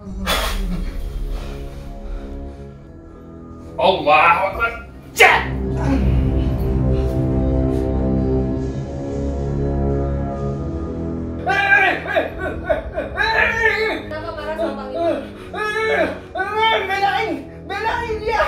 Allahu Akbar. Cek. Kenapa marah sama Bang Indi? Belain dia.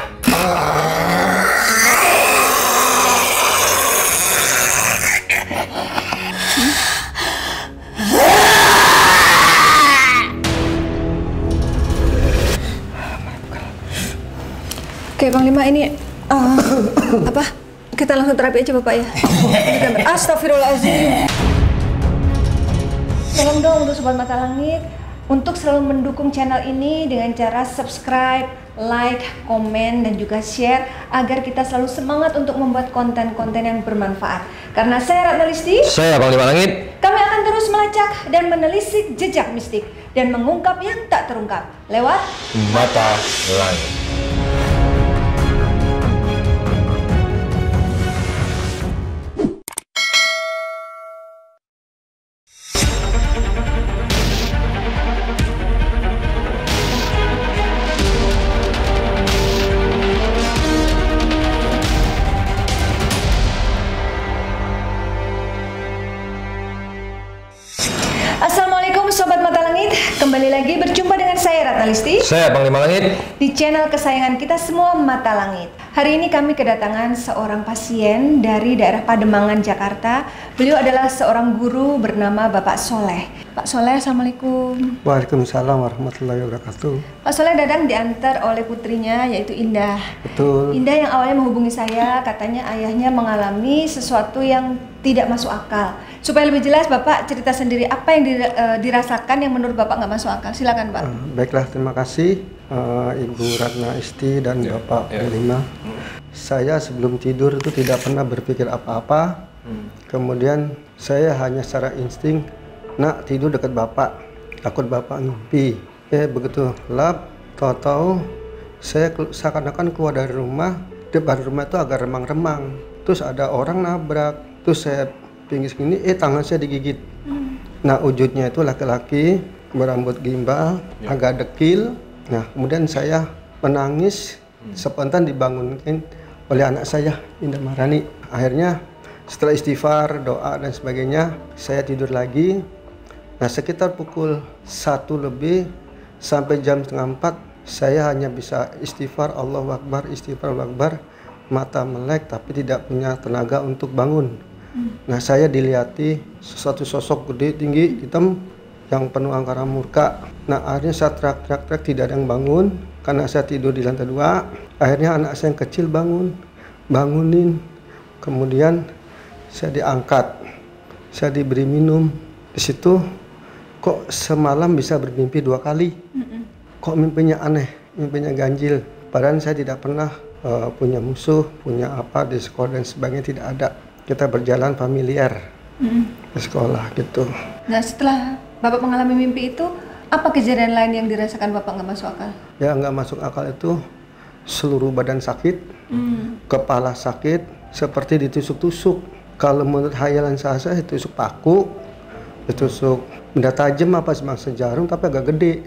Oke, Panglima, ini apa? Kita langsung terapi aja, Bapak ya. Astagfirullahaladzim. Tolong dong untuk Sobat Mata Langit untuk selalu mendukung channel ini dengan cara subscribe, like, komen, dan juga share agar kita selalu semangat untuk membuat konten-konten yang bermanfaat. Karena saya Ratna Listi, saya Panglima Langit. Kami akan terus melacak dan menelisik jejak mistik dan mengungkap yang tak terungkap lewat Mata Langit. Assalamualaikum Sobat Mata Langit, kembali lagi berjumpa dengan saya Ratna Listi, Saya Panglima Langit. di channel kesayangan kita semua, Mata Langit. Hari ini kami kedatangan seorang pasien dari daerah Pademangan, Jakarta. Beliau adalah seorang guru bernama Bapak Soleh. Pak Soleh, Assalamualaikum. Waalaikumsalam warahmatullahi wabarakatuh. Pak Soleh datang diantar oleh putrinya yaitu Indah. Betul. Indah yang awalnya menghubungi saya, katanya ayahnya mengalami sesuatu yang tidak masuk akal. Supaya lebih jelas, Bapak cerita sendiri apa yang dirasakan yang menurut Bapak nggak masuk akal. Silakan, Pak. Baiklah, terima kasih Ibu Ratna Isti dan Bapak Panglima. Saya sebelum tidur itu tidak pernah berpikir apa-apa. Kemudian saya hanya secara insting, nak tidur dekat Bapak, takut Bapak ngimpi. Begitu lap, tahu-tahu saya seakan-akan keluar dari rumah. Depan rumah itu agak remang-remang. Terus ada orang nabrak. Terus saya pinggir sini, tangan saya digigit. Nah, wujudnya itu laki-laki berambut gimbal, agak dekil. Nah, kemudian saya menangis, spontan dibangunkan oleh anak saya, Indah Maharani. Akhirnya setelah istighfar, doa dan sebagainya, saya tidur lagi. Nah, sekitar pukul 1 lebih sampai jam setengah 4, saya hanya bisa istighfar, Allahu Akbar, istighfar, Allahu Akbar. Mata melek tapi tidak punya tenaga untuk bangun. Nah, saya dilihati sesuatu sosok gede, tinggi, hitam yang penuh angkara murka. Nah, akhirnya saya teriak-teriak, tidak ada yang bangun karena saya tidur di lantai 2. Akhirnya anak saya yang kecil bangunin. Kemudian saya diangkat, saya diberi minum. Di situ kok semalam bisa bermimpi 2 kali. Kok mimpinya aneh, mimpinya ganjil. Padahal saya tidak pernah punya musuh, punya apa di sekolah dan sebagainya, tidak ada. Kita berjalan familiar di sekolah gitu. Nah, setelah Bapak mengalami mimpi itu, apa kejadian lain yang dirasakan Bapak nggak masuk akal? Ya, nggak masuk akal itu seluruh badan sakit, kepala sakit, seperti ditusuk-tusuk. Kalau menurut hayalan saya ditusuk paku, ditusuk benda tajam apa semacam jarum tapi agak gede.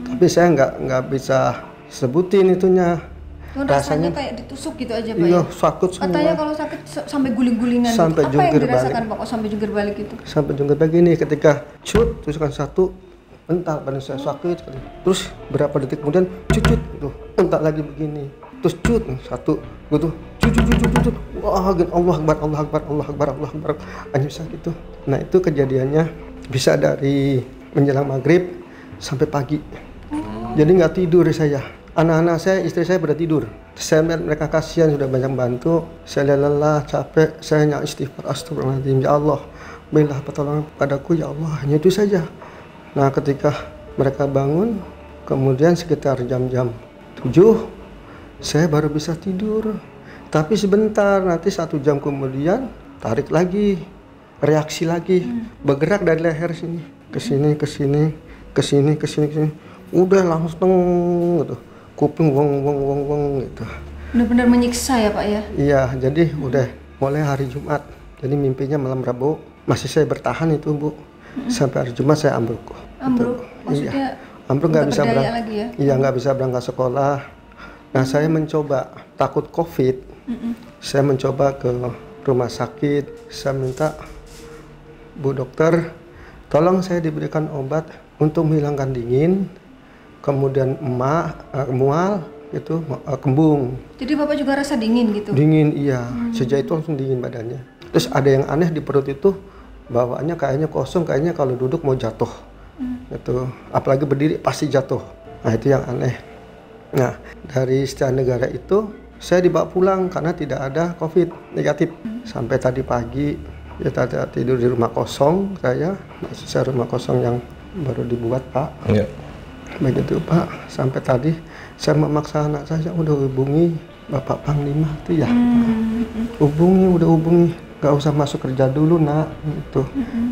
Tapi saya nggak bisa sebutin itunya. Rasanya kayak ditusuk gitu aja, Pak? Iya, Ya? sakit semua. Katanya kalau sakit sampai guling-gulingan. Sampai gitu. Apa yang jungkir dirasakan balik. Pak kok sampai jungkir balik itu? Sampai jungkir balik ini ketika tusukan 1, entar pada saya sakit. Terus berapa detik kemudian cucut tuh, entar lagi begini. Terus 1, gitu. Cut. Wah, Allah Akbar, Allah Akbar, Allah Akbar, Allah Akbar. Hanya sakit tuh. Nah, itu kejadiannya bisa dari menjelang maghrib sampai pagi. Jadi nggak tidur saya. Anak-anak saya, istri saya pada tidur. Saya melihat mereka kasihan, sudah banyak bantu. Saya lelah, capek. Saya hanya istighfar, astagfirullahaladzim. Ya Allah, berilah pertolongan padaku, ya Allah. Hanya itu saja. Nah, ketika mereka bangun, kemudian sekitar jam-jam 7, saya baru bisa tidur. Tapi sebentar, nanti 1 jam kemudian, tarik lagi, reaksi lagi. Bergerak dari leher sini, ke sini, ke sini, ke sini, ke sini, ke sini. Udah langsung gitu. Kuping wong gitu. Benar-benar menyiksa ya, Pak ya? Iya, jadi udah mulai hari Jumat. Jadi mimpinya malam Rabu. Masih saya bertahan itu, Bu. Sampai hari Jumat saya ambruk. Ambruk? Gitu. Maksudnya? Iya. hampir nggak bisa berdaya lagi ya? Iya, nggak bisa berangkat sekolah. Nah, saya mencoba, takut COVID, saya mencoba ke rumah sakit, saya minta, Bu dokter, tolong saya diberikan obat untuk menghilangkan dingin, kemudian mual, itu kembung. Jadi Bapak juga rasa dingin gitu? Dingin, iya. Sejak itu langsung dingin badannya. Terus ada yang aneh di perut itu, bawaannya kayaknya kosong, kayaknya kalau duduk mau jatuh. Itu, apalagi berdiri pasti jatuh. Nah, itu yang aneh. Nah, dari Setia Negara itu saya dibawa pulang karena tidak ada COVID negatif. Sampai tadi pagi ya tidur di rumah kosong saya rumah kosong yang baru dibuat, Pak. Iya. Begitu, Pak. Sampai tadi saya memaksa anak saya udah hubungi Bapak Panglima itu ya. Udah hubungi. Gak usah masuk kerja dulu, Nak. Gitu.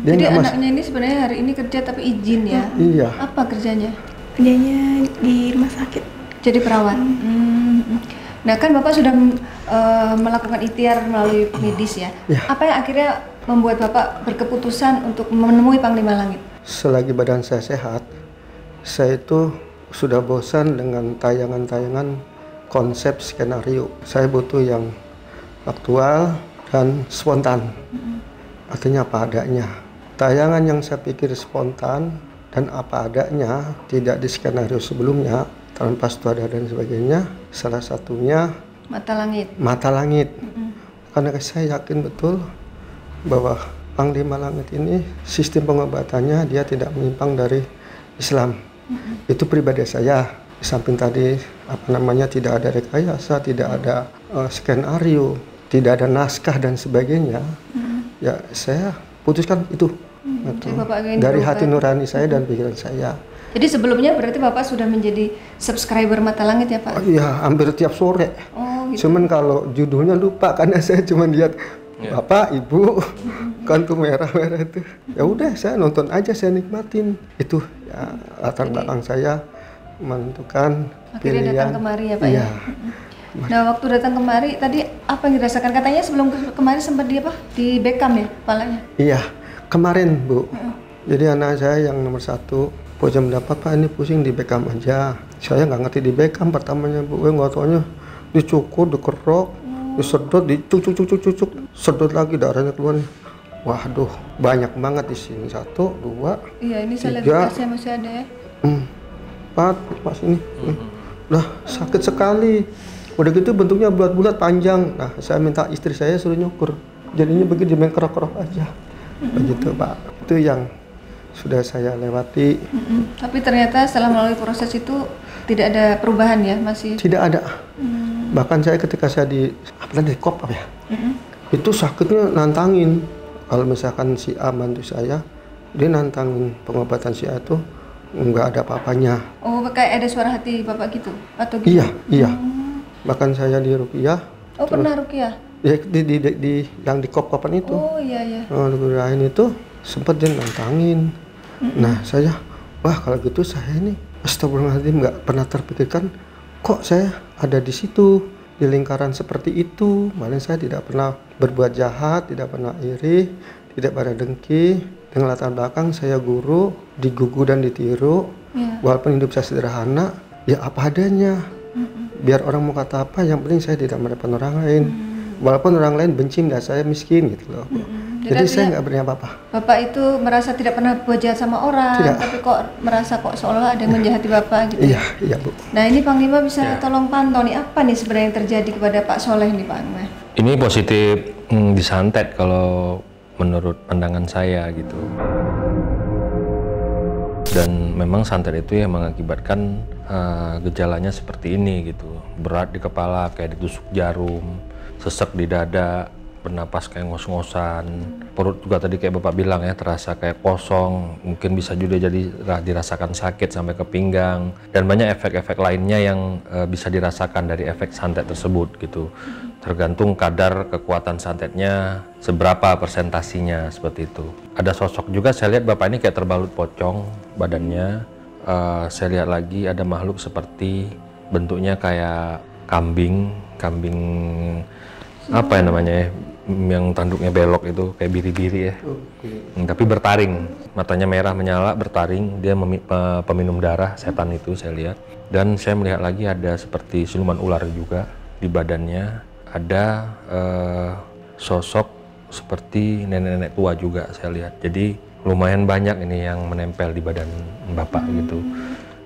Jadi anaknya ini sebenarnya hari ini kerja tapi izin ya? Iya. Apa kerjanya? Kerjanya di rumah sakit. Jadi perawat. Nah, kan Bapak sudah melakukan ikhtiar melalui medis ya. Apa yang akhirnya membuat Bapak berkeputusan untuk menemui Panglima Langit? Selagi badan saya sehat, saya itu sudah bosan dengan tayangan-tayangan konsep skenario. Saya butuh yang aktual dan spontan. Artinya apa adanya. Tayangan yang saya pikir spontan dan apa adanya, tidak di skenario sebelumnya, tanpa sutradara dan sebagainya, salah satunya Mata Langit. Mata Langit. Karena saya yakin betul bahwa Panglima Langit ini sistem pengobatannya dia tidak menyimpang dari Islam. Itu pribadi saya. Di samping tadi tidak ada rekayasa, tidak ada skenario, tidak ada naskah dan sebagainya. Ya saya putuskan itu. Dari hati nurani saya dan pikiran saya. Jadi sebelumnya berarti Bapak sudah menjadi subscriber Mata Langit ya, Pak? Iya, hampir tiap sore. Oh, gitu. Cuman kalau judulnya lupa karena saya cuma lihat Bapak, Ibu, kartu merah-merah itu. Ya udah, saya nonton aja, saya nikmatin. Itu ya latar belakang saya menentukan akhirnya pilihan. Datang kemari ya, Pak? Iya. Ya? Nah, waktu datang kemari tadi apa yang dirasakan? Katanya sebelum kemari sempat di Beckham ya kepalanya? Iya, kemarin Bu. Jadi anak saya yang nomor 1 pojok mendapat, Pak ini pusing di Beckham aja. Saya nggak ngerti di Beckham pertamanya, Bu. Nggak taunya dicukur, dikerok, disedot, dicuk, sedot lagi darahnya keluar. Waduh, banyak banget di sini. 1, 2, iya, ini 3, saya lihat saya masih ada ya. 4, pas ini. Nah, sakit sekali. Udah gitu bentuknya bulat-bulat panjang. Nah, saya minta istri saya suruh nyukur. Jadinya begitu main kerok-kerok aja. Begitu, Pak. Itu yang sudah saya lewati. Tapi ternyata setelah melalui proses itu tidak ada perubahan ya, masih? Tidak ada. Bahkan saya ketika saya di kop apa ya, itu sakitnya nantangin. Kalau misalkan si A bantu saya, dia nantangin pengobatan si A itu nggak ada apa-apanya. Oh, kayak ada suara hati Bapak gitu? Atau gitu? Iya. Bahkan saya di Rukiah. Oh, pernah Rukiah? Ya, di yang di kop-kopan itu. Oh, iya. Lain itu sempat dia nantangin. Nah, saya, wah kalau gitu saya ini astagfirullahaladzim, nggak pernah terpikirkan kok saya ada di situ, di lingkaran seperti itu. Malah saya tidak pernah berbuat jahat, tidak pernah iri, tidak pernah dengki. Dengan latar belakang saya guru, digugu dan ditiru. Walaupun hidup saya sederhana, ya apa adanya. Biar orang mau kata apa, yang penting saya tidak merepotkan orang lain. Walaupun orang lain benci nggak saya miskin gitu loh. Jadi saya nggak berani apa-apa. Bapak itu merasa tidak pernah berbuat jahat sama orang, tapi kok merasa kok seolah ada yang menjahati Bapak gitu. Iya Bu. Nah, ini Panglima bisa tolong pantau nih apa nih sebenarnya yang terjadi kepada Pak Soleh nih, Pak? Ini positif disantet kalau menurut pandangan saya gitu. Dan memang santet itu yang mengakibatkan gejalanya seperti ini gitu. Berat di kepala kayak ditusuk jarum, sesek di dada, bernapas kayak ngos-ngosan, perut juga tadi kayak Bapak bilang ya terasa kayak kosong, mungkin bisa juga jadi dirasakan sakit sampai ke pinggang, dan banyak efek-efek lainnya yang bisa dirasakan dari efek santet tersebut gitu. Tergantung kadar kekuatan santetnya seberapa persentasinya seperti itu. Ada sosok juga saya lihat Bapak ini kayak terbalut pocong badannya. Saya lihat lagi ada makhluk seperti bentuknya kayak kambing apa ya namanya ya, yang tanduknya belok itu kayak biri-biri ya. Tapi bertaring, matanya merah menyala, bertaring. Dia peminum darah, setan itu saya lihat. Dan saya melihat lagi ada seperti siluman ular juga di badannya. Ada sosok seperti nenek-nenek tua juga saya lihat. Jadi lumayan banyak ini yang menempel di badan Bapak gitu.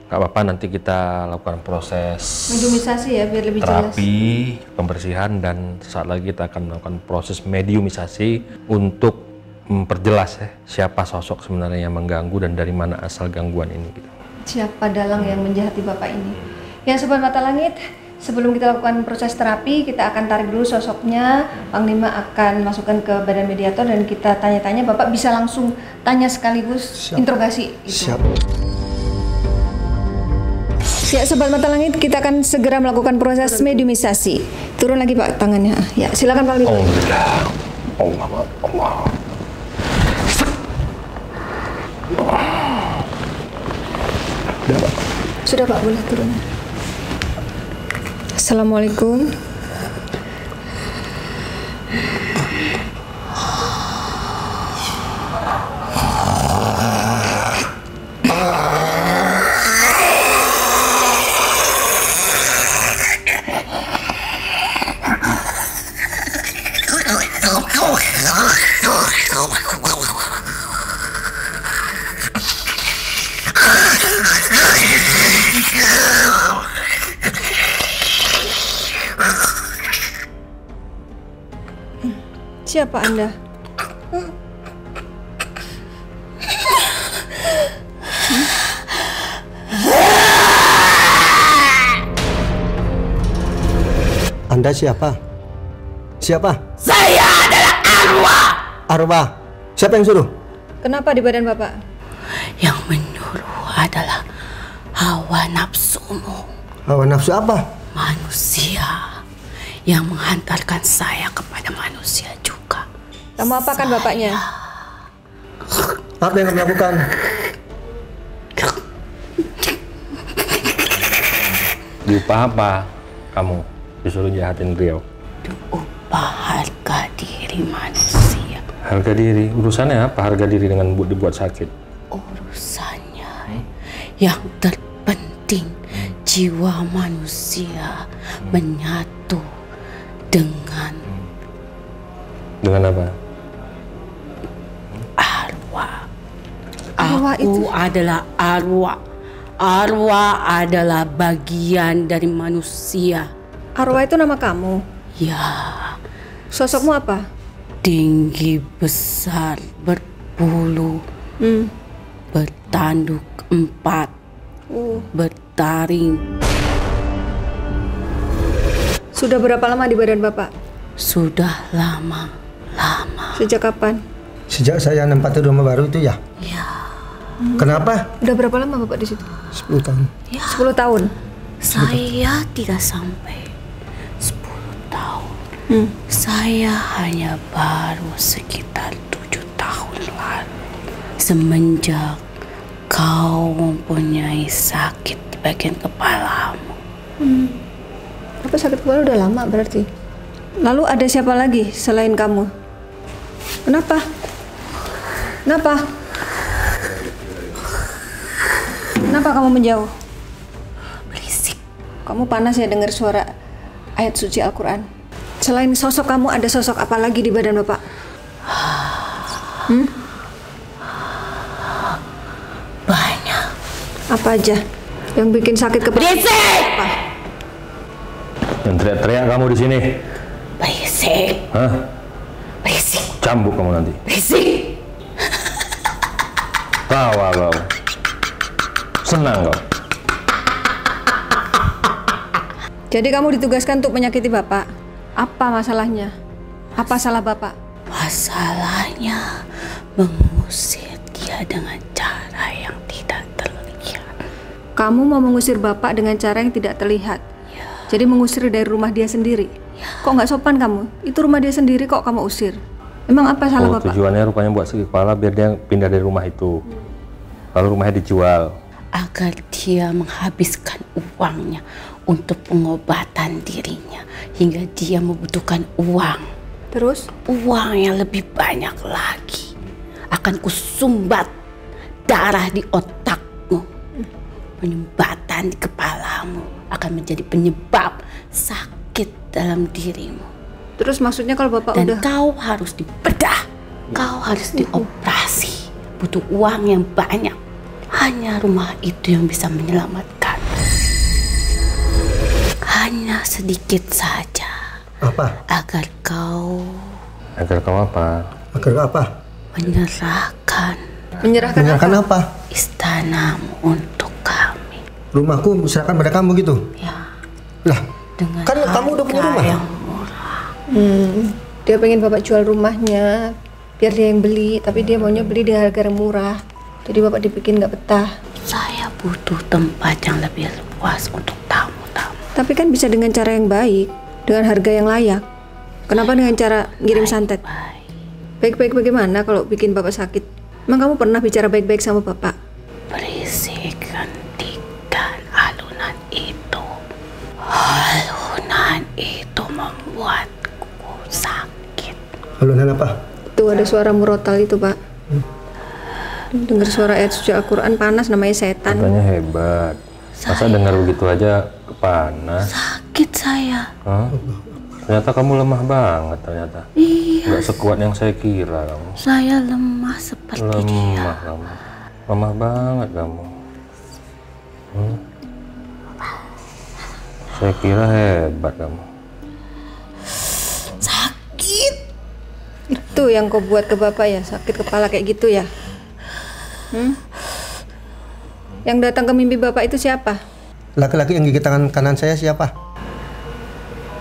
Gak apa-apa, nanti kita lakukan proses mediumisasi ya biar lebih terapi, pembersihan, dan saat lagi kita akan melakukan proses mediumisasi untuk memperjelas ya siapa sosok sebenarnya yang mengganggu dan dari mana asal gangguan ini gitu. Siapa dalang yang menjahati Bapak ini? Ya Sobat Mata Langit, sebelum kita lakukan proses terapi, kita akan tarik dulu sosoknya. Panglima akan masukkan ke badan mediator dan kita tanya-tanya. Bapak bisa langsung tanya sekaligus interogasi itu. Siap. Ya Sobat Mata Langit, kita akan segera melakukan proses mediumisasi. Turun lagi Pak tangannya. Ya silakan Pak Lima. Allah. Sudah Pak, boleh turun. Assalamualaikum. Siapa Anda? Anda siapa? Siapa? Saya adalah arwah. Arwah. Siapa yang suruh? Kenapa di badan Bapak? Yang menyuruh adalah hawa nafsumu. Hawa nafsu apa? Manusia yang menghantarkan saya kepada manusia juga. Kamu apakan bapaknya? Apa yang kamu lakukan? Diupah apa kamu disuruh jahatin beliau? Diupah harga diri manusia. Harga diri? Urusannya apa harga diri dengan dibuat sakit? Urusannya yang terpenting jiwa manusia menyatu dengan apa? Arwah. Arwah Aku adalah arwah. Arwah adalah bagian dari manusia. Arwah itu nama kamu? Ya, Sosokmu apa? tinggi, besar, berbulu, bertanduk 4, bertaring. Sudah berapa lama di badan Bapak? Sudah lama. Sejak kapan? Sejak saya nempati rumah baru itu ya? Ya, Kenapa? Udah berapa lama Bapak di situ? 10 tahun. 10 tahun. saya tidak sampai 10 tahun. Saya hanya baru sekitar 7 tahun lalu. Semenjak kau mempunyai sakit di bagian kepalamu. Apa sakit kepala udah lama berarti? Lalu ada siapa lagi selain kamu? Kenapa? Kenapa kamu menjauh? Berisik. Kamu panas ya dengar suara ayat suci Al-Quran. Selain sosok kamu, ada sosok apa lagi di badan Bapak? Banyak. Apa aja yang bikin sakit kepala? Berisik! Apa? Yang teriak-teriak kamu di sini? Berisik. Hah? Berisik. Cambuk kamu nanti. Berisik. Tawa kau. Senang kau. Jadi kamu ditugaskan untuk menyakiti Bapak. Apa masalahnya? Apa salah Bapak? Masalahnya mengusir dia dengan cara yang tidak terlihat. Kamu mau mengusir Bapak dengan cara yang tidak terlihat. Jadi mengusir dari rumah dia sendiri. Kok nggak sopan kamu? Itu rumah dia sendiri kok kamu usir. Emang apa salah Bapak? Tujuannya rupanya buat sakit kepala biar dia pindah dari rumah itu. Lalu rumahnya dijual. Agar dia menghabiskan uangnya untuk pengobatan dirinya hingga dia membutuhkan uang. Terus? Uang yang lebih banyak lagi akan kusumbat darah di otakmu. Penyumbatan di kepalamu akan menjadi penyebab sakit dalam dirimu. Terus maksudnya kalau Bapak Dan udah... kau harus dibedah, kau harus dioperasi. Butuh uang yang banyak. Hanya rumah itu yang bisa menyelamatkan. Hanya sedikit saja. Apa? Agar kau apa? Agar apa? menyerahkan Menyerahkan apa? istanamu untuk kami. Rumahku serahkan pada kamu gitu? Ya, Lah, dengan kan kamu udah punya harga rumah. yang murah. Dia pengen Bapak jual rumahnya biar dia yang beli, tapi dia maunya beli dengan harga yang murah. Jadi Bapak dibikin nggak betah. Saya butuh tempat yang lebih luas untuk tamu-tamu. Tapi kan bisa dengan cara yang baik, dengan harga yang layak. Kenapa dengan cara ngirim santet? Baik, Baik-baik bagaimana kalau bikin Bapak sakit? Emang kamu pernah bicara baik-baik sama Bapak? berisik, hentikan alunan itu. Alunan itu membuatku sakit. Alunan apa? Tuh ada suara murotal itu, Pak. Dengar suara ayat suci Al-Quran panas, namanya setan. Katanya hebat. Masa dengar begitu aja panas? Sakit saya. Hah? Ternyata kamu lemah banget ternyata. Iya, Nggak sekuat yang saya kira kamu. saya lemah seperti dia. Lemah kamu. Lemah banget kamu. Saya kira hebat kamu. Sakit. Itu yang kau buat ke Bapak ya, sakit kepala kayak gitu ya? Yang datang ke mimpi Bapak itu siapa? Laki-laki yang gigit tangan kanan saya siapa?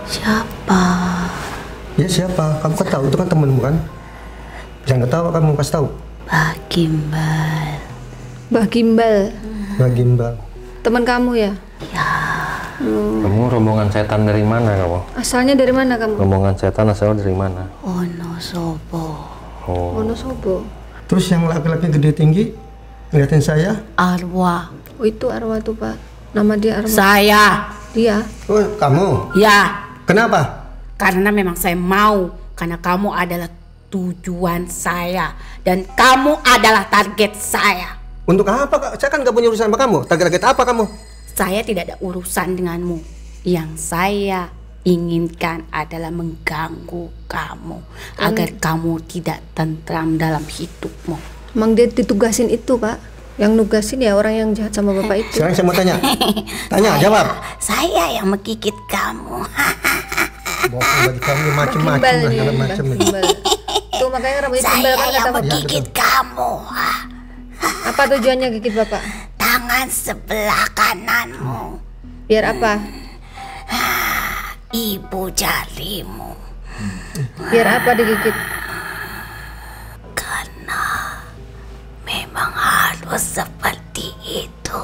Siapa? Ya siapa? Kamu kan tahu, itu kan temenmu kan? Jangan ketawa, kamu kasih tahu. Pak Gimbal. Mbah Gimbal, Mbak Gimbal. teman kamu ya? Kamu rombongan setan dari mana kamu? Asalnya dari mana kamu? Rombongan setan asalnya dari mana? Wonosobo. Oh, Wonosobo. Terus yang laki-laki gede tinggi ngeliatin saya. Arwah. Oh itu arwah tuh Pak. Nama dia arwah. Saya. Dia. Oh kamu? Ya. Kenapa? Karena memang saya mau. Karena kamu adalah tujuan saya. Dan kamu adalah target saya. Untuk apa Kak? Saya kan gak punya urusan sama kamu. Target apa kamu? Saya tidak ada urusan denganmu. Yang saya inginkan adalah mengganggu kamu. Agar kamu tidak tentram dalam hidupmu. Emang dia ditugasin itu Pak. Yang nugasin ya orang yang jahat sama Bapak itu. Sekarang saya mau tanya. Tanya, jawab. Saya yang menggigit kamu. Bohong bagi kamu macem-macem Gimbal lah, nih, segala Mbah macem nih. Gimbal. Tuh makanya rambutnya gimbal Saya kan yang kata Bapak. menggigit kamu. Apa tujuannya gigit Bapak? Tangan sebelah kananmu. Biar apa? Ibu jarimu. Biar apa digigit? Karena memang harus seperti itu.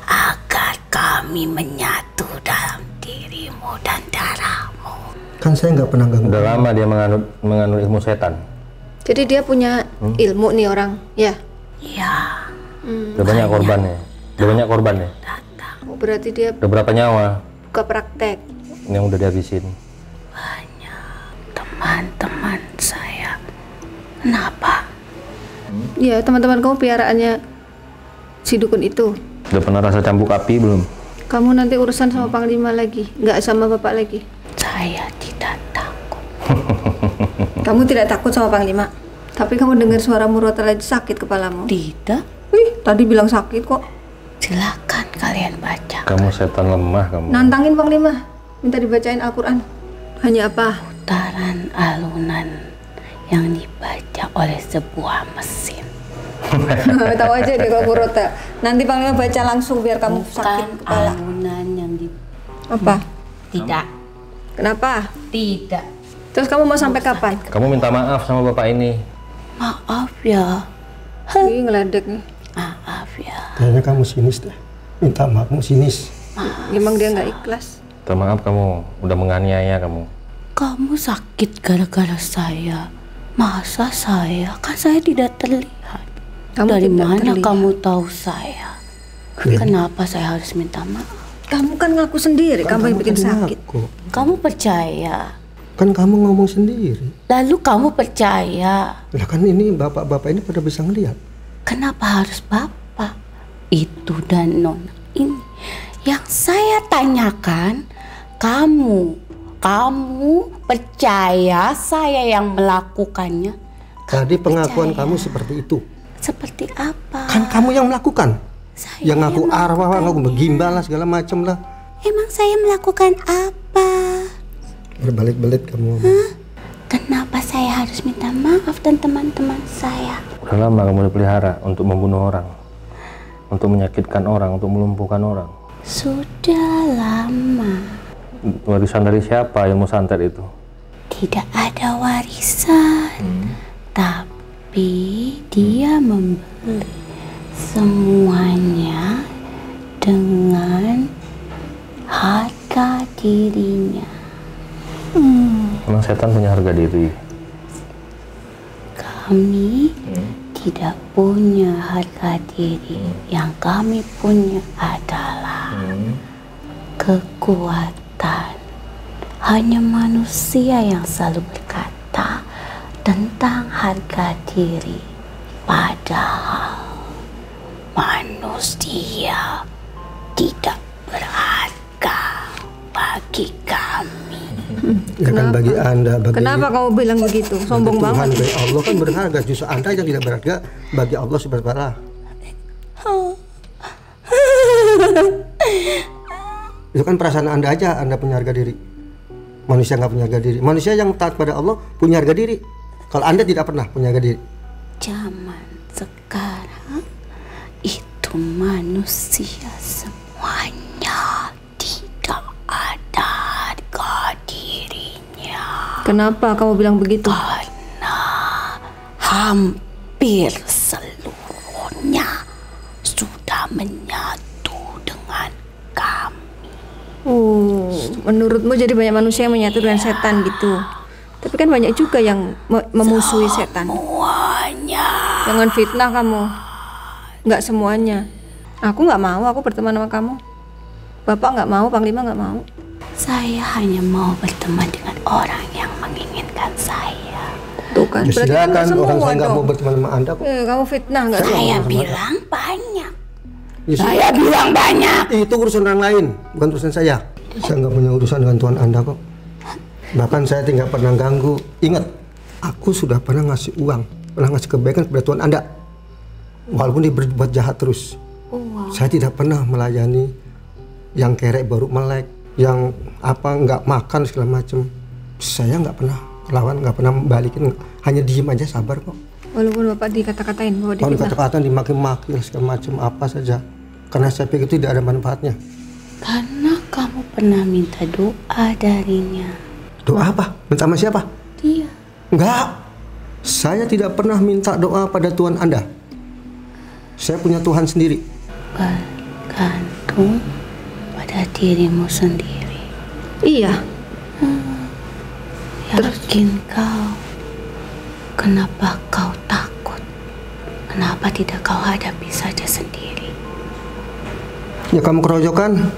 Agar kami menyatu dalam dirimu dan darahmu. Kan saya nggak pernah ganggu. udah lama dia menganut ilmu setan. Jadi dia punya ilmu nih orang, ya? Ya, Udah banyak korbannya. Udah banyak korbannya. Oh, berarti dia Udah berapa nyawa buka praktek. yang udah dihabisin? teman-teman saya. Kenapa? Iya, teman-teman kamu piaraannya si dukun itu. Udah pernah rasa cambuk api belum? Kamu nanti urusan sama Panglima lagi, nggak sama Bapak lagi. Saya tidak takut. Kamu tidak takut sama Panglima? Tapi kamu dengar suara murotal aja sakit kepalamu. Tidak. Wih, tadi bilang sakit kok. Silakan kalian baca. Kamu setan lemah kamu. Nantangin Panglima, minta dibacain Al-Quran. Hanya apa? Putaran alunan yang dibaca oleh sebuah mesin. Tahu aja deh kalau murotal. Nanti Panglima baca langsung biar kamu sakit Bukan kepala. alunan yang di... Apa? Tidak. Kenapa? Tidak. Terus kamu mau sampai kapan? Kamu minta maaf sama bapak ini. Maaf ya. Ih, ngeledek nih. Maaf ya. Kayaknya kamu sinis deh. Minta maafmu sinis. Emang dia nggak ikhlas. Minta maaf kamu udah menganiaya kamu. Kamu sakit gara-gara saya. Masa saya? Kan saya tidak terlihat. Kamu Dari tidak mana terlihat. kamu tahu saya? Kenapa saya harus minta maaf? Kamu kan ngaku sendiri, kamu yang bikin sakit. Aku. Kamu percaya Kan kamu ngomong sendiri. Lalu kamu percaya? Lah kan ini bapak-bapak ini pada bisa ngelihat. Kenapa harus bapak? Itu dan nona ini. Yang saya tanyakan, kamu percaya saya yang melakukannya? Tadi pengakuan kamu seperti itu. Seperti apa? Kan kamu yang melakukan. Saya Yang ngaku arwah, ngaku gimbal lah segala macam lah. Emang saya melakukan apa? Berbalik-balik kamu. Kenapa saya harus minta maaf dan teman-teman saya? Udah lama kamu dipelihara untuk membunuh orang, untuk menyakitkan orang, untuk melumpuhkan orang. Sudah lama. Warisan dari siapa yang mau santet itu? Tidak ada warisan, tapi dia membeli semuanya dengan harga dirinya. Emang setan punya harga diri? Kami tidak punya harga diri. Yang kami punya adalah kekuatan. Hanya manusia yang selalu berkata tentang harga diri, padahal manusia tidak berharga bagi kami. Ya kan bagi Anda, bagi Kenapa kamu bilang begitu? Sombong Tuhan, banget. bagi Allah kan berharga. Justru Anda yang tidak berharga bagi Allah subhanahu wa ta'ala. Itu kan perasaan Anda aja, Anda punya harga diri. Manusia nggak punya harga diri. Manusia yang taat pada Allah punya harga diri. Kalau Anda tidak pernah punya harga diri. Zaman sekarang itu manusia semuanya tidak ada harga dirinya. Kenapa kamu bilang begitu? Karena hampir seluruhnya sudah menyatu dengan kami. Oh, menurutmu jadi banyak manusia yang menyatu dengan setan gitu. Tapi kan banyak juga yang memusuhi setan. Semuanya. Jangan fitnah kamu. Nggak semuanya. Aku nggak mau, aku berteman sama kamu. Bapak nggak mau, Panglima nggak mau. Saya hanya mau berteman dengan orang yang menginginkan saya. Tuh kan, Ya, berarti kan silakan, nggak orang saya semua nggak mau dong. berteman sama Anda kok. Kamu fitnah nggak? Saya bilang banyak. Ya, Saya bilang banyak. itu urusan orang lain, bukan urusan saya. Saya nggak punya urusan dengan Tuhan Anda kok. Bahkan saya tidak pernah ganggu. Ingat, aku sudah pernah ngasih uang, pernah ngasih kebaikan kepada Tuhan Anda. Walaupun dia berbuat jahat terus. Saya tidak pernah melayani yang kerek baru melek, yang apa nggak makan segala macam. Saya nggak pernah lawan, nggak pernah balikin, hanya diem aja, sabar kok. Walaupun Bapak dikata-katain bahwa Kalau difitnah. kata-kata dimaki-maki segala macam apa saja, karena saya pikir itu tidak ada manfaatnya. Karena kamu pernah minta doa darinya. Doa apa? Minta sama siapa? Dia. Enggak. Saya tidak pernah minta doa pada Tuhan Anda. Saya punya Tuhan sendiri. Bergantung pada dirimu sendiri. Iya. Yakin kau? Kenapa kau takut? Kenapa tidak kau hadapi saja sendiri? Ya kamu keroyokan.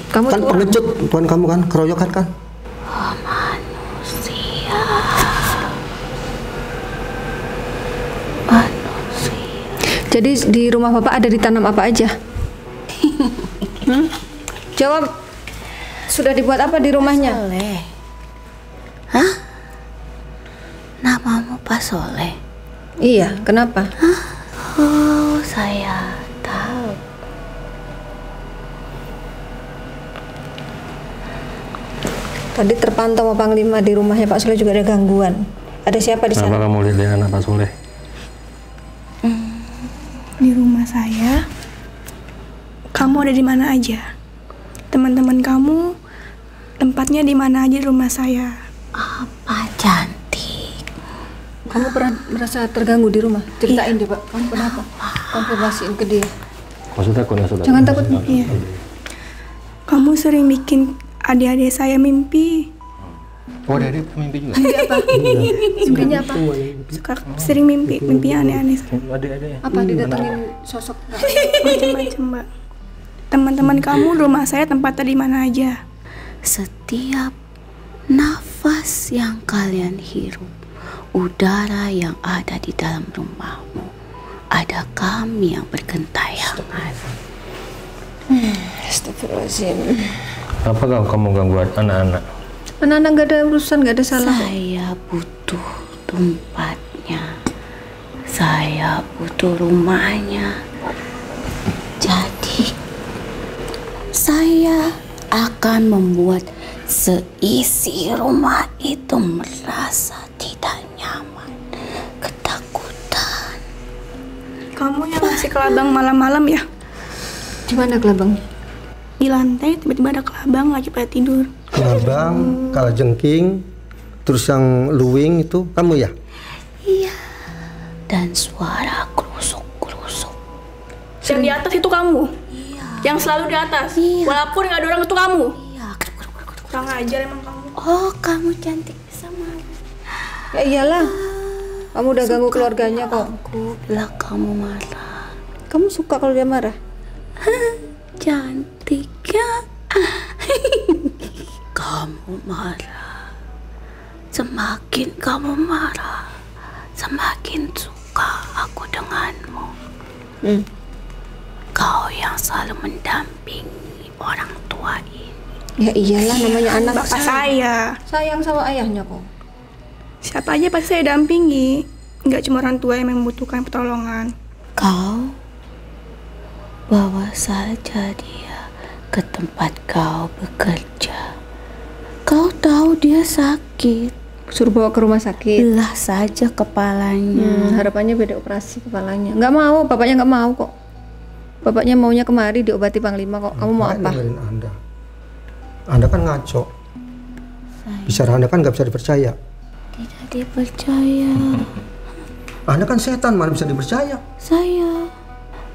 Kamu Kan tuh pengecut Tuhan kamu kan, keroyokan kan. Manusia. Jadi di rumah Bapak ada ditanam apa aja? Jawab. Sudah dibuat apa di rumahnya? Soleh. Hah? Namamu Pak Soleh? Iya, kenapa? Oh, saya tahu. Tadi terpantau sama Panglima di rumahnya Pak Soleh juga ada gangguan. Ada siapa di Kenapa sana? kamu lihat dengan Pak Soleh? Di rumah saya, kamu ada di mana aja? Teman-teman kamu tempatnya di mana aja di rumah saya? Apa cantik? Kamu pernah merasa terganggu di rumah? Ceritain deh Pak, kamu kenapa? Konfirmasiin ke dia. Maksudnya takut ya, saudara? Jangan takut. Iya. Kamu sering bikin adik-adik saya mimpi. Oh, dari mimpi juga? Mimpinya apa? Suka sering mimpinya aneh-aneh. Adik-adik. Apa didatengin sosok? Macam-macam, Mbak. Teman-teman kamu rumah saya tempatnya di mana aja? Setiap nafas yang kalian hirup, udara yang ada di dalam rumahmu, ada kami yang bergentayangan. Astagfirullahaladzim. Apa kamu ganggu anak-anak? Anak-anak gak ada urusan, gak ada salah. Saya butuh tempatnya, saya butuh rumahnya. Jadi saya akan membuat seisi rumah itu merasa tidak nyaman, ketakutan. Kamu yang ngasih kelabang malam-malam ya? Di mana kelabang? Di lantai tiba-tiba ada kelabang lagi pada tidur. Kelabang, kalajengking, terus yang luwing itu kamu ya? Iya. Dan suara kerusuk-kerusuk. Yang di atas itu kamu? Iya. Yang selalu di atas? Iya. Walaupun nggak ada orang itu kamu? Iya. Kurang ajar emang kamu. Oh, kamu cantik sama Ya iyalah. Kamu udah ganggu keluarganya kok. aku. Bila kamu marah. Kamu suka kalau dia marah? Cantik ya. Kamu marah. Semakin kamu marah, semakin suka aku denganmu. Kau yang selalu mendampingi orang tua ini. Ya iyalah, namanya anak. Bapak saya. Sayang sama ayahnya kok. Siapa aja pasti saya dampingi. Nggak cuma orang tua yang membutuhkan pertolongan. Kau bawa saja dia ke tempat kau bekerja. Kau tahu dia sakit. Suruh bawa ke rumah sakit. Belah saja kepalanya. Harapannya beda operasi kepalanya. Nggak mau, bapaknya nggak mau kok. Bapaknya maunya kemari diobati Panglima kok. Kamu mau apa? Ngapain dengerin Anda kan ngaco. Bicara Anda kan nggak bisa dipercaya. Tidak dipercaya. Anda kan setan, mana bisa dipercaya? Saya.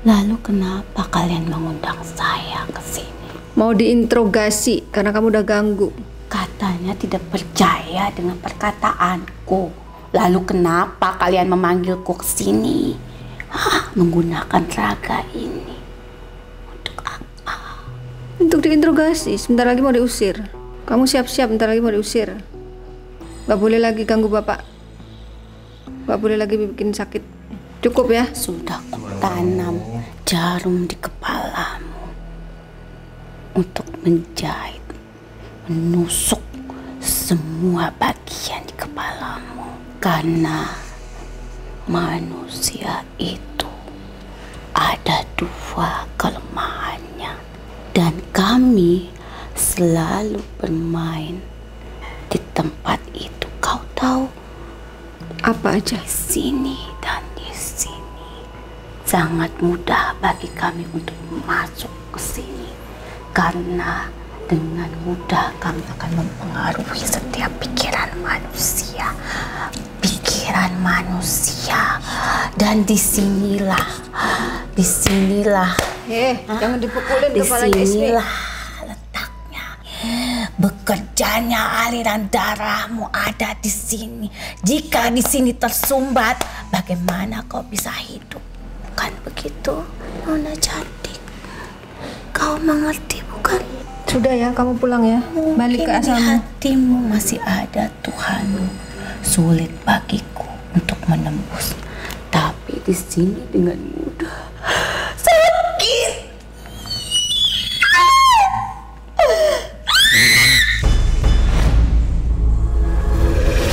Lalu kenapa kalian mengundang saya ke sini? Mau diinterogasi karena kamu udah ganggu. Katanya tidak percaya dengan perkataanku. Lalu kenapa kalian memanggilku ke sini? Menggunakan raga ini. Untuk apa? Untuk diinterogasi, sebentar lagi mau diusir. Kamu siap-siap, bentar lagi mau diusir. Gak boleh lagi ganggu bapak. Gak boleh lagi bikin sakit. Cukup ya? Sudah kutanam jarum di kepalamu untuk menjahit, menusuk semua bagian di kepalamu. Karena manusia itu ada dua kelemahannya. Dan kami selalu bermain di tempat itu. Kau tahu? Apa aja? Di sini dan di sini. Sangat mudah bagi kami untuk masuk ke sini. Karena dengan mudah kami akan mempengaruhi setiap pikiran manusia. Pikiran manusia. Dan disinilah jangan dipukulin kepalanya istri. disinilah letaknya. Bekerjanya aliran darahmu ada di sini. Jika di sini tersumbat, bagaimana kau bisa hidup? Bukan begitu, Nona cantik? Kau mengerti bukan? Sudah ya, kamu pulang ya. Balik ke Mungkin di asalmu. hatimu masih ada Tuhanmu. Sulit bagiku untuk menembus. Tapi di sini dengan mudah. Sakit.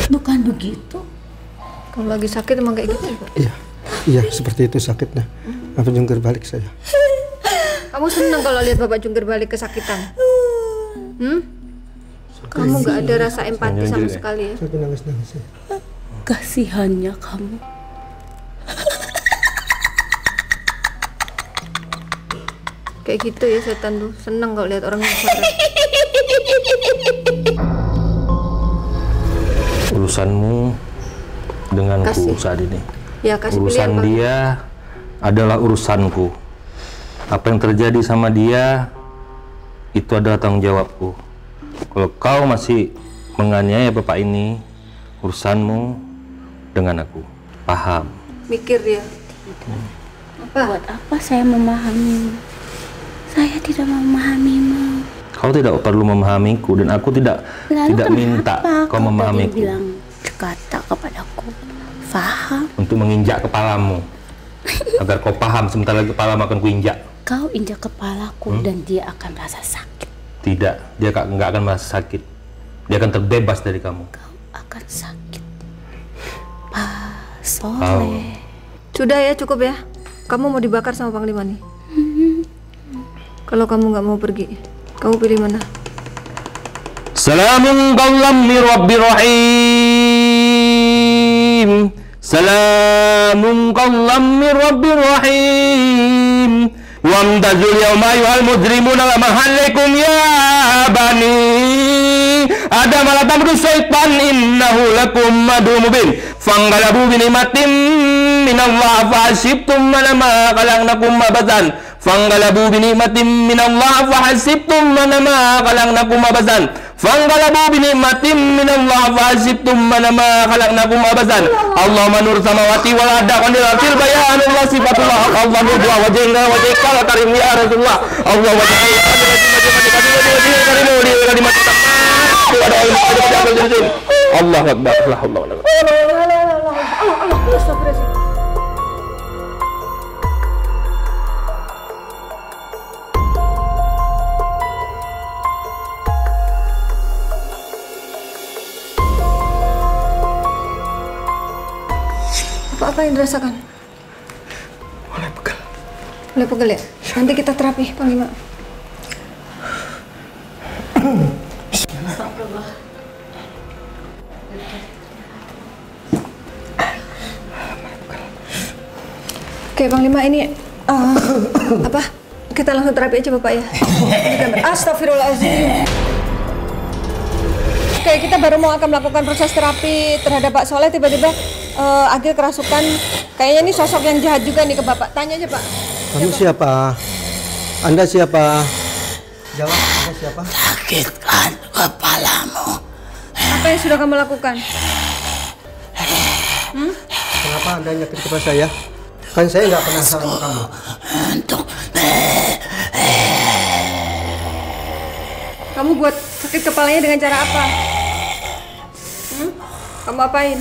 Bukan begitu? Kalau lagi sakit emang kayak gitu. Iya, seperti itu sakitnya. Apa jungkir balik saya? Kamu seneng kalau lihat bapak jungkir balik kesakitan? Kamu nggak ada rasa empati sama sekali ya? Saya nangis-nangis ya. Kasihannya kamu. Kayak gitu ya setan tuh, seneng kalau lihat orang yang Urusanmu denganku Kasih. saat ini. Ya kasih Urusan pilihan Bang. dia adalah urusanku. Apa yang terjadi sama dia itu adalah tanggung jawabku. Kalau kau masih menganiaya bapak ini, urusanmu dengan aku. Paham? Mikir dia. Buat apa saya memahamimu? Saya tidak memahamimu. Kau tidak perlu memahamiku dan aku tidak minta kau memahamiku. Bilang kata kepadaku, faham. Untuk menginjak kepalamu agar kau paham, sebentar lagi kepalamu akan kuinjak. Kau injak kepalaku dan dia akan merasa sakit. Tidak, dia nggak akan merasa sakit. Dia akan terbebas dari kamu. Kau akan sakit, Pak Soleh. Sudah ya, cukup ya. Kamu mau dibakar sama Panglima nih. Kalau kamu nggak mau pergi, kamu pilih mana? Salamun qawlam min Rabbir Rahim. Salamun qawlam min Rabbir Rahim. Wamtazul yawma ayyuhal mujrimuna la mahallikum ya bani Adam la tamru syaitan innahu lakum madu mubin. Fanqalabu bi ni'matin minallah fahasibtum ma khalaqnakum abadan. Fanqalabu bi ni'matin minallah fahasibtum ma khalaqnakum abadan. Fanqalabu bi ni'matin minallah fahasibtum ma khalaqnakum abadan. Allahumma nur samawati wal ardi qanil bayanullah sifatullah Allah dua wajhina wajhikal karim ya Rasulullah. Allah Allah Akbar. Apa yang dirasakan? Mulai pegal. Mulai pegel ya? Nanti kita terapi, Panglima. Oke, Panglima, ini apa? Kita langsung terapi aja, Bapak ya. Astagfirullahaladzim. Oke, kita baru mau akan melakukan proses terapi terhadap Pak Soleh. Tiba-tiba Agil kerasukan. Kayaknya ini sosok yang jahat juga nih ke Bapak. Tanya aja, Pak. Kamu siapa? Anda siapa? Jawab, Anda siapa? Sakit kan kepalamu. Apa yang sudah kamu lakukan? Kenapa Anda nyakitin kepala saya? Kan saya nggak pernah salah sama kamu. Untuk Kamu buat sakit kepalanya dengan cara apa? Kamu apain?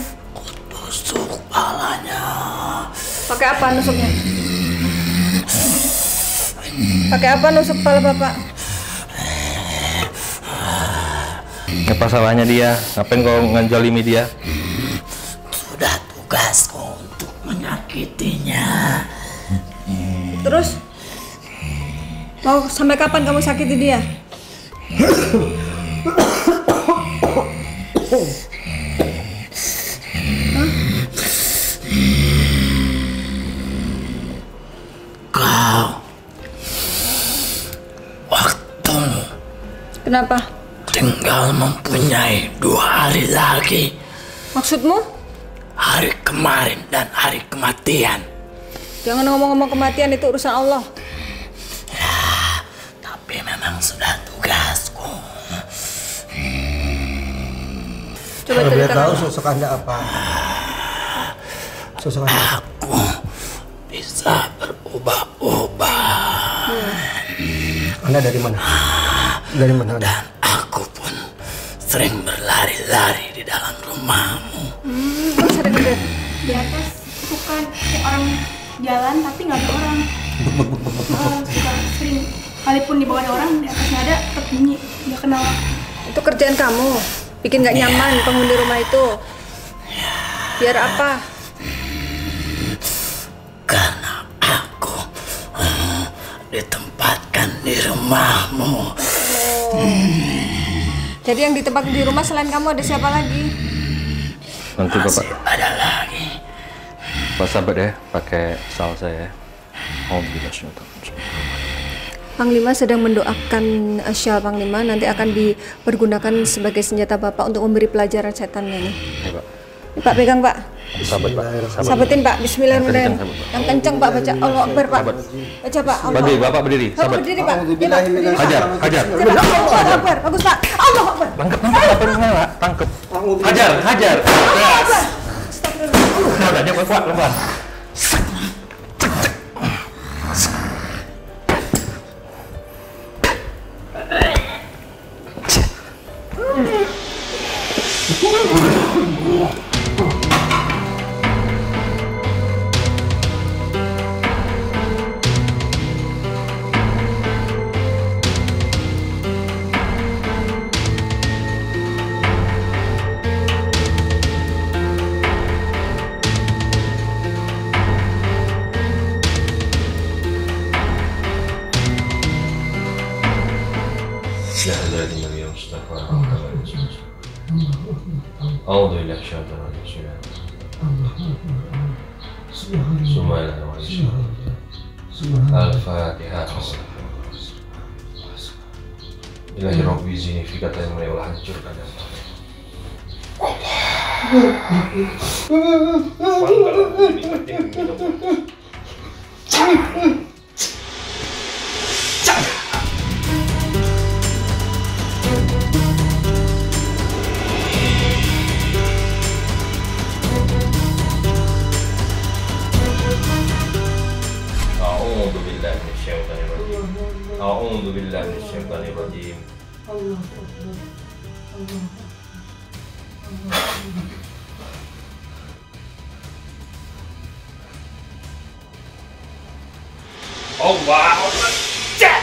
tusuk kepalanya. Pakai apa nusuknya? Pakai apa nusuk kepala Bapak? Apa salahnya dia? Ngapain kau ngejolimi dia? Sudah tugasku untuk menyakitinya. Terus? Mau sampai kapan kamu sakiti dia? Kau waktumu Kenapa? tinggal mempunyai 2 hari lagi. Maksudmu? Hari kemarin dan hari kematian. Jangan ngomong-ngomong kematian, itu urusan Allah. Tapi memang sudah tugasku. Coba Kalau boleh ceritakan. tahu sosok Anda apa? Sosok Anda apa? Aku bisa berubah-ubah. Anda dari mana? Dari mana Anda? Dan aku pun sering berlari-lari di dalam rumahmu. Sering ada. Di atas bukan kayak orang jalan tapi nggak ada orang. Suka sering, kalaupun di bawah ada orang, di atasnya ada tetap bunyi, nggak kenal. Itu kerjaan kamu. Bikin gak nyaman penghuni rumah itu. Biar apa? Karena aku ditempatkan di rumahmu. Jadi yang ditempatkan di rumah selain kamu ada siapa lagi? Nanti Bapak, Masih ada lagi. Pak sabar ya, pakai salsa ya. Oh, bila Panglima sedang mendoakan syal Panglima nanti akan dipergunakan sebagai senjata Bapak untuk memberi pelajaran setannya nih. Ya, Pak. Pak pegang Pak. Sabar, Pak. Sabar. Sabetin Pak. Bismillahirrahmanirrahim. Kencang, Pak. Yang kencang Pak, baca Allah Akbar Pak. Baca Pak. Allah. Berdiri, Bapak berdiri. Bapak Sabar. berdiri Pak. Ya, Pak. Berdiri, Pak. Hajar, hajar. Allah Akbar. Bagus Pak. Allah Akbar. Tangkep, Pak. Tangkep. Hajar, hajar. Udah, jangan kuat, lepas. يا هداية النبي المصطفى أعوذ بالله من الشيطان الرجيم ثم إلى الفاتحة. Ilahi Rabbi zini fi kata yang mulai hancurkan ya A'udzu billahi minasyaitonir rajim. A'udzu billahi minasyaitonir rajim. Allahu Akbar. Cek.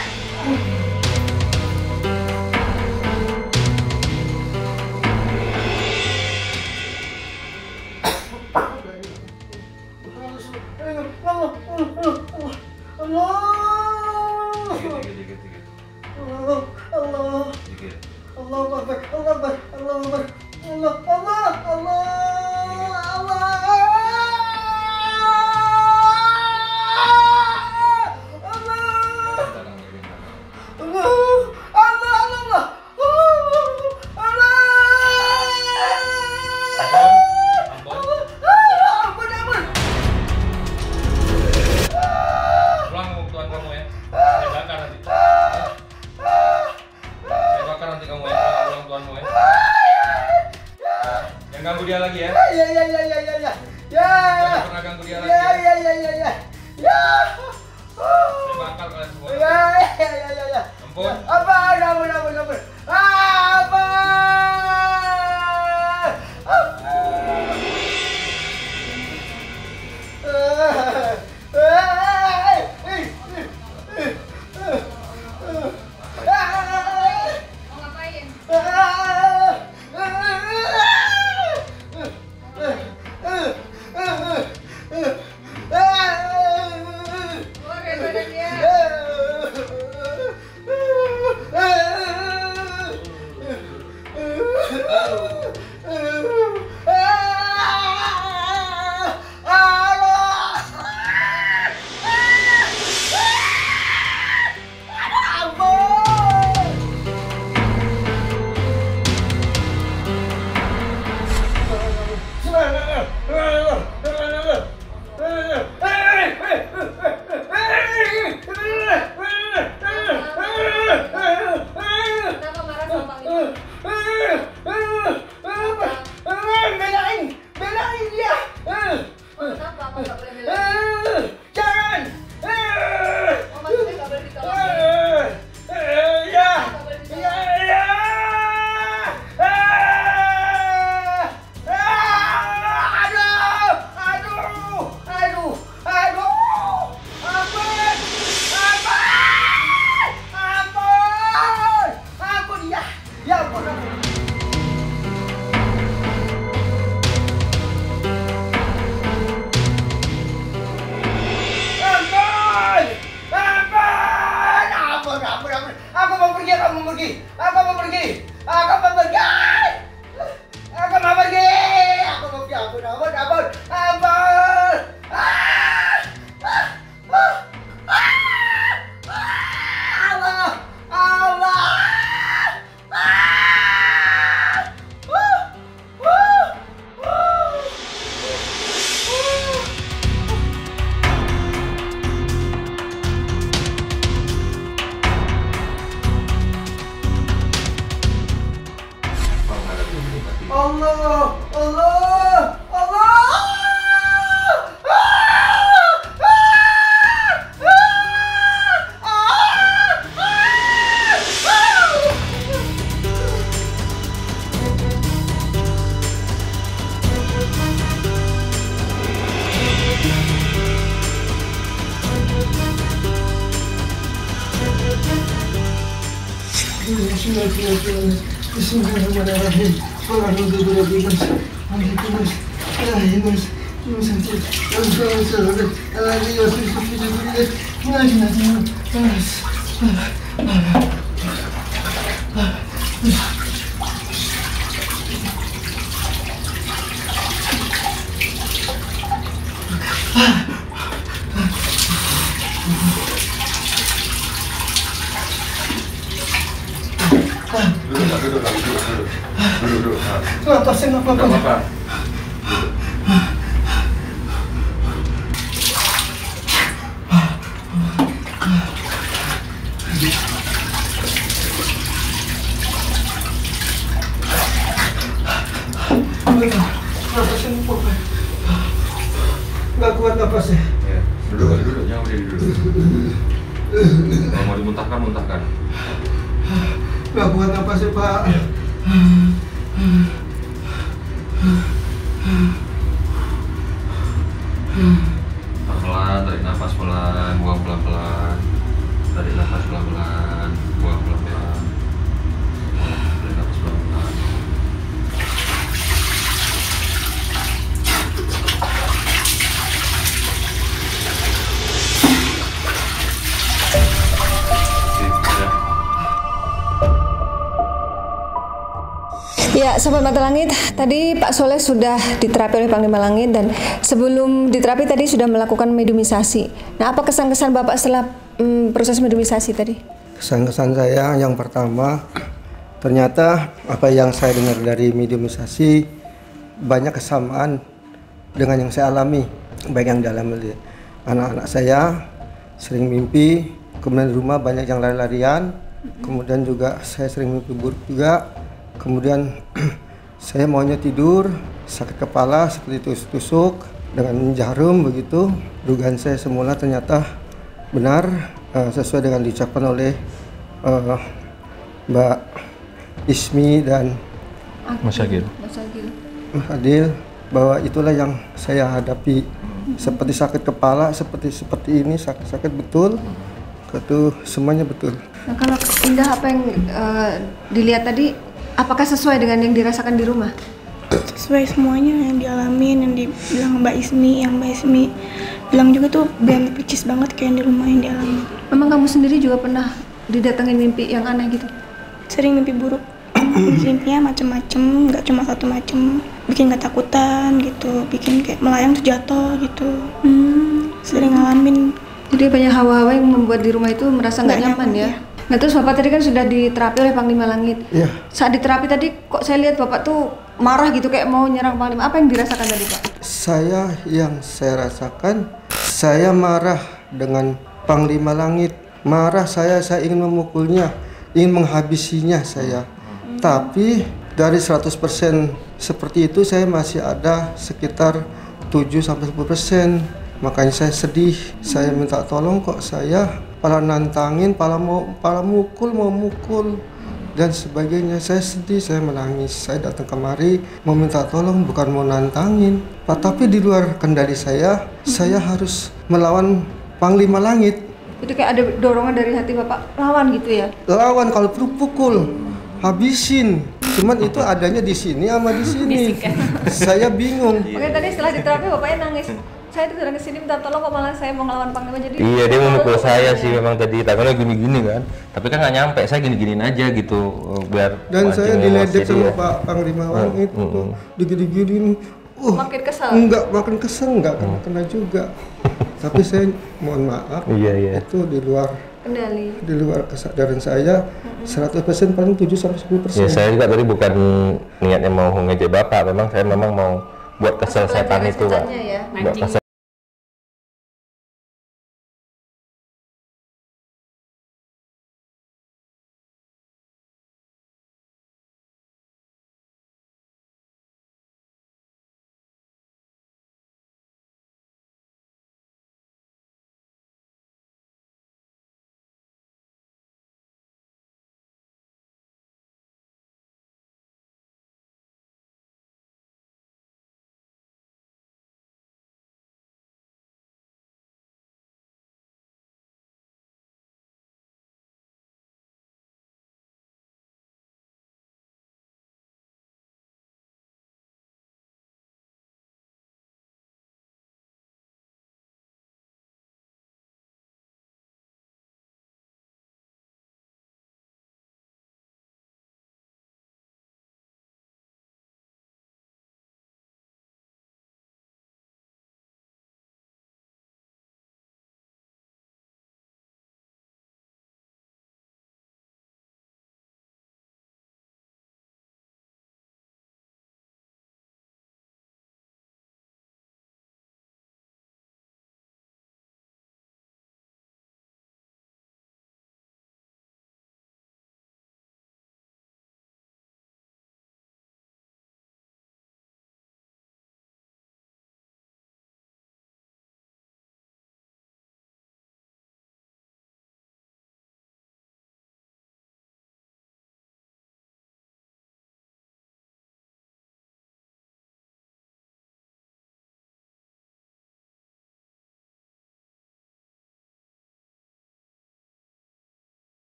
Ganggu dia lagi ya? Ya. Jangan pernah ganggu dia lagi ya? Ya. Saya bakal kalian semua. Ya. Ampun. Ampun. Duduk. Kenapa sih nggak apa-apa? Nggak apa-apa. Kenapa sih nggak apa-apa? Nggak kuat napasnya. Ya, duduk, jangan berdiri dulu. Kalau mau dimuntahkan, muntahkan. Nggak kuat napasnya, Pak. Ya. Pelan-pelan, tarik nafas pelan, buang pelan-pelan. Tarik nafas pelan-pelan, buang pelan-pelan. Tarik nafas pelan-pelan. Ya, Sobat Mata Langit, tadi Pak Soleh sudah diterapi oleh Panglima Langit dan sebelum diterapi tadi sudah melakukan mediumisasi. Nah, apa kesan-kesan Bapak setelah proses mediumisasi tadi? Kesan-kesan saya yang pertama, ternyata apa yang saya dengar dari mediumisasi banyak kesamaan dengan yang saya alami, baik yang dalam anak-anak saya sering mimpi, kemudian di rumah banyak yang lari-larian, kemudian juga saya sering mimpi buruk juga. Kemudian saya maunya tidur, sakit kepala seperti tusuk-tusuk dengan jarum begitu. Dugaan saya semula ternyata benar sesuai dengan diucapkan oleh Mbak Ismi dan Mas Agil. Mas Agil. Mas Adil, bahwa itulah yang saya hadapi. Seperti sakit kepala, seperti ini sakit betul. Itu semuanya betul. Nah, kalau Indah apa yang dilihat tadi, apakah sesuai dengan yang dirasakan di rumah? Sesuai semuanya yang dialamin, yang dibilang Mbak Ismi, yang Mbak Ismi bilang juga tuh benar percis banget kayak yang di rumah yang dialami. Memang kamu sendiri juga pernah didatengin mimpi yang aneh gitu? Sering mimpi buruk. Mimpinya macem-macem, nggak cuma satu macem. Bikin ketakutan gitu, bikin kayak melayang tuh jatuh gitu. Sering ngalamin. Jadi banyak hawa-hawa yang membuat di rumah itu merasa nggak nyaman ya? Nah, terus Bapak tadi kan sudah diterapi oleh Panglima Langit. Iya. Saat diterapi tadi kok saya lihat Bapak tuh marah gitu kayak mau nyerang Panglima. Apa yang dirasakan tadi, Pak? Yang saya rasakan, saya marah dengan Panglima Langit. Marah saya ingin memukulnya, ingin menghabisinya saya. Tapi dari 100% seperti itu saya masih ada sekitar 7-10%. Makanya saya sedih, saya minta tolong kok saya pala nantangin, pala mukul dan sebagainya. Saya sedih, saya menangis. Saya datang kemari mau minta tolong, bukan mau nantangin, Pak. Tapi di luar kendali saya harus melawan Panglima Langit. Itu kayak ada dorongan dari hati Bapak lawan gitu ya? Lawan, kalau perlu pukul, habisin. Cuman itu adanya di sini sama di sini. Saya bingung. Oke, tadi setelah diterapi Bapaknya nangis. Saya tuh datang ke sini minta tolong kok malah saya mau ngelawan Panglima jadi. Iya, dia mau mukul saya sih memang tadi. Tangannya gini-gini kan. Tapi kan nggak nyampe, saya gini-giniin aja gitu biar. Dan saya diledek sama dia. Pak Panglima Langit itu, digini-gini. Makin kesal. Makin kesel, enggak kena juga. Tapi saya mohon maaf. Iya. Itu di luar Kendali. Di luar kesadaran saya 100% paling 7-10%. Ya, saya juga tadi bukan niatnya mau ngejek Bapak, memang saya mau buat kesel setan itu, Pak. Ya. Buat kesel